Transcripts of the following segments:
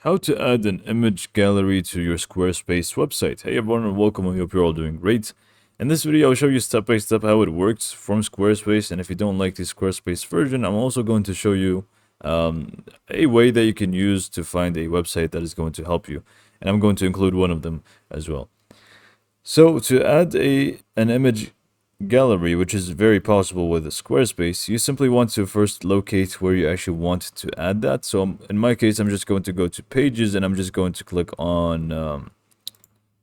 How to add an image gallery to your Squarespace website. Hey everyone and welcome, I hope you're all doing great. In this video I'll show you step by step how it works from Squarespace, and if you don't like the Squarespace version, I'm also going to show you a way that you can use to find a website that is going to help you. And I'm going to include one of them as well. So to add an image gallery, which is very possible with Squarespace, you simply want to first locate where you actually want to add that. So in my case, I'm just going to go to pages and I'm just going to click on,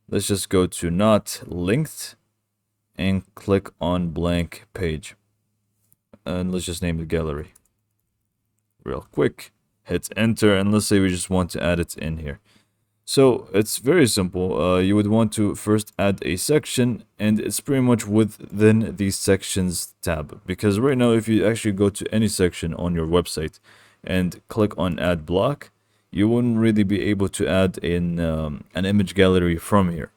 let's just go to not linked and click on blank page. And let's just name the gallery real quick. Hit enter, and let's say we just want to add it in here. So it's very simple. You would want to first add a section, and it's pretty much within the sections tab. Because right now, if you actually go to any section on your website and click on add block, you wouldn't really be able to add in an image gallery from here.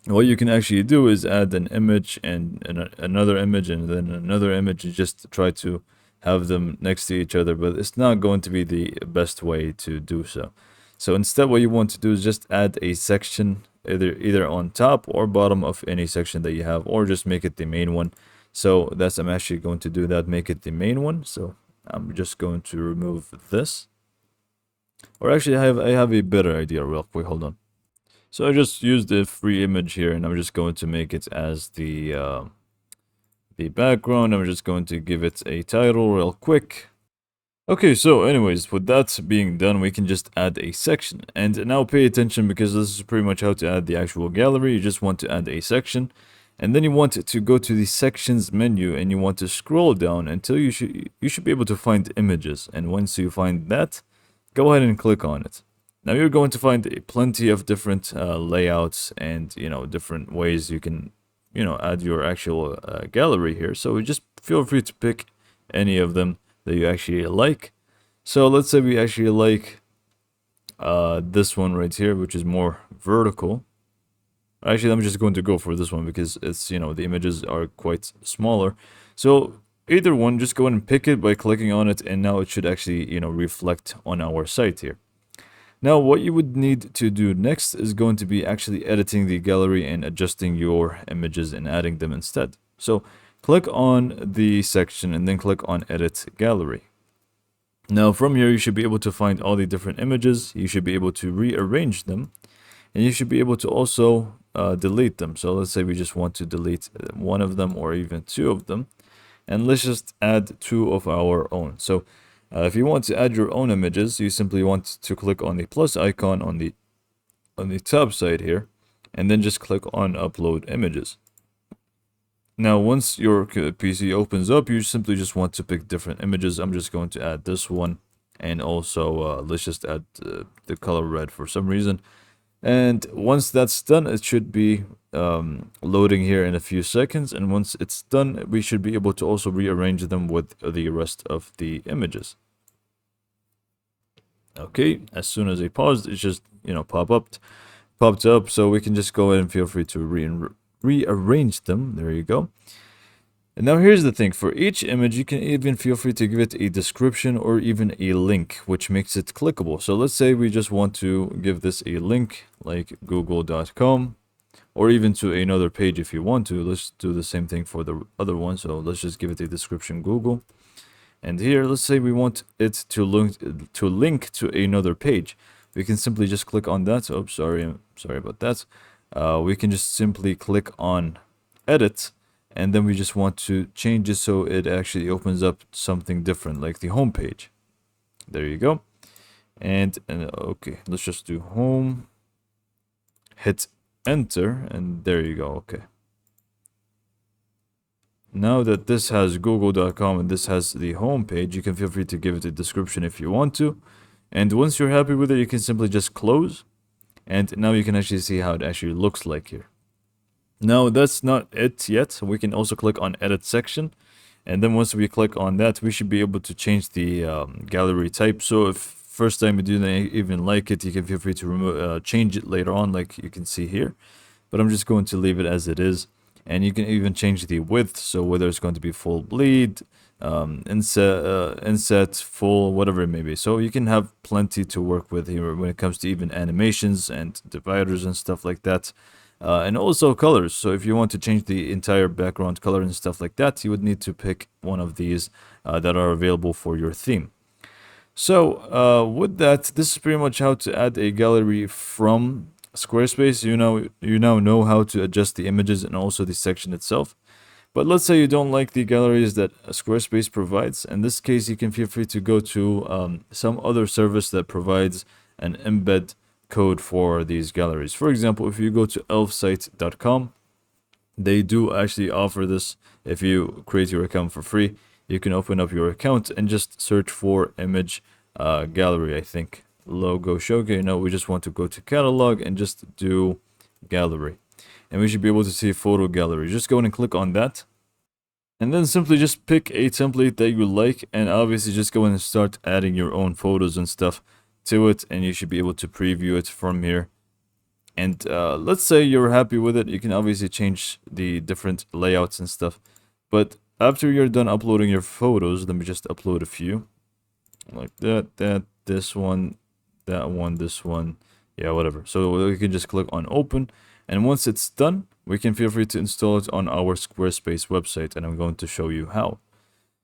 What you can actually do is add an image and another image and then another image, and just try to have them next to each other, but it's not going to be the best way to do so. So instead, what you want to do is just add a section either on top or bottom of any section that you have, or just make it the main one. So I'm actually going to do that, make it the main one. So I'm just going to remove this. Or actually, I have a better idea real quick. Hold on. So I just used the free image here, and I'm just going to make it as the background. I'm just going to give it a title real quick. Okay, so anyways, with that being done, we can just add a section. And now pay attention, because this is pretty much how to add the actual gallery. You just want to add a section, and then you want to go to the sections menu, and you want to scroll down until you should be able to find images. And once you find that, go ahead and click on it. Now you're going to find plenty of different layouts and different ways you can add your actual gallery here. So just feel free to pick any of them that you actually like. So let's say we actually like this one right here, which is more vertical. Actually, I'm just going to go for this one because it's, the images are quite smaller. So either one, just go ahead and pick it by clicking on it, and now it should actually, reflect on our site here. Now, what you would need to do next is going to be actually editing the gallery and adjusting your images and adding them instead. So click on the section and then click on Edit Gallery. Now from here, you should be able to find all the different images. You should be able to rearrange them, and you should be able to also delete them. So let's say we just want to delete one of them or even two of them, and let's just add two of our own. So if you want to add your own images, you simply want to click on the plus icon on the top side here, and then just click on Upload Images. Now, once your PC opens up, you simply just want to pick different images. I'm just going to add this one, and also let's just add the color red for some reason. And once that's done, it should be loading here in a few seconds. And once it's done, we should be able to also rearrange them with the rest of the images. Okay, as soon as I paused, it just popped up. So we can just go ahead and feel free to rearrange them. There you go. And now here's the thing, for each image you can even feel free to give it a description or even a link, which makes it clickable. So let's say we just want to give this a link like google.com, or even to another page if you want to. Let's do the same thing for the other one. So let's just give it a description Google, and here let's say we want it to link to another page. We can simply just click on that. Oh, sorry about that. We can just simply click on edit, and then we just want to change it so it actually opens up something different, like the home page. There you go. And okay, let's just do home, hit enter, and there you go. Okay, now that this has google.com and this has the home page, you can feel free to give it a description if you want to. And once you're happy with it, you can simply just close. And now you can actually see how it actually looks like here. Now that's not it yet. We can also click on edit section. And then once we click on that, we should be able to change the gallery type. So if first time you didn't even like it, you can feel free to change it later on, like you can see here. But I'm just going to leave it as it is. And you can even change the width. So whether it's going to be full bleed, inset, full, whatever it may be. So you can have plenty to work with here when it comes to even animations and dividers and stuff like that. And also colors. So if you want to change the entire background color and stuff like that, you would need to pick one of these that are available for your theme. So with that, this is pretty much how to add a gallery from Squarespace. You now know how to adjust the images and also the section itself. But let's say you don't like the galleries that Squarespace provides. In this case, you can feel free to go to some other service that provides an embed code for these galleries. For example, if you go to elfsite.com, they do actually offer this. If you create your account for free, you can open up your account and just search for image gallery, I think. Logo showcase. No, we just want to go to catalog and just do gallery. And we should be able to see photo gallery. Just go in and click on that. And then simply just pick a template that you like, and obviously just go in and start adding your own photos and stuff to it, and you should be able to preview it from here. And let's say you're happy with it, you can obviously change the different layouts and stuff. But after you're done uploading your photos, let me just upload a few. Like that, this one, that one, this one, yeah, whatever. So you can just click on open. And once it's done, we can feel free to install it on our Squarespace website, and I'm going to show you how.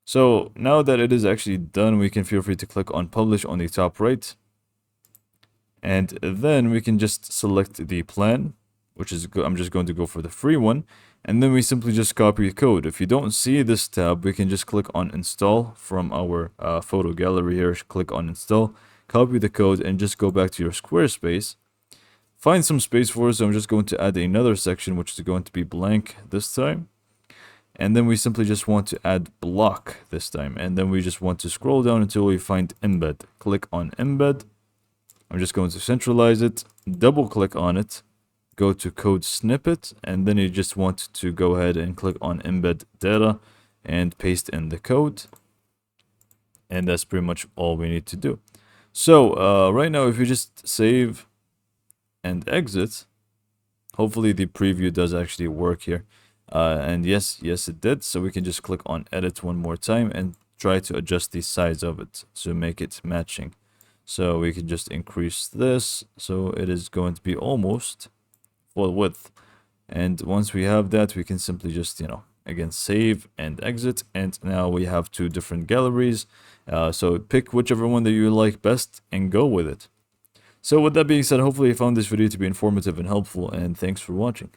So now that it is actually done, we can feel free to click on publish on the top right. And then we can just select the plan, which is I'm just going to go for the free one. And then we simply just copy the code. If you don't see this tab, we can just click on install from our photo gallery here. Click on install, copy the code, and just go back to your Squarespace. Find some space for it, so I'm just going to add another section, which is going to be blank this time. And then we simply just want to add block this time. And then we just want to scroll down until we find embed. Click on embed. I'm just going to centralize it, double click on it, go to code snippet, and then you just want to go ahead and click on embed data and paste in the code. And that's pretty much all we need to do. So right now, if you just save and exit, hopefully the preview does actually work here. And yes it did. So we can just click on edit one more time and try to adjust the size of it to make it matching. So we can just increase this, so it is going to be almost full width. And once we have that, we can simply just, again, save and exit. And now we have two different galleries. So pick whichever one that you like best and go with it. So with that being said, hopefully you found this video to be informative and helpful, and thanks for watching.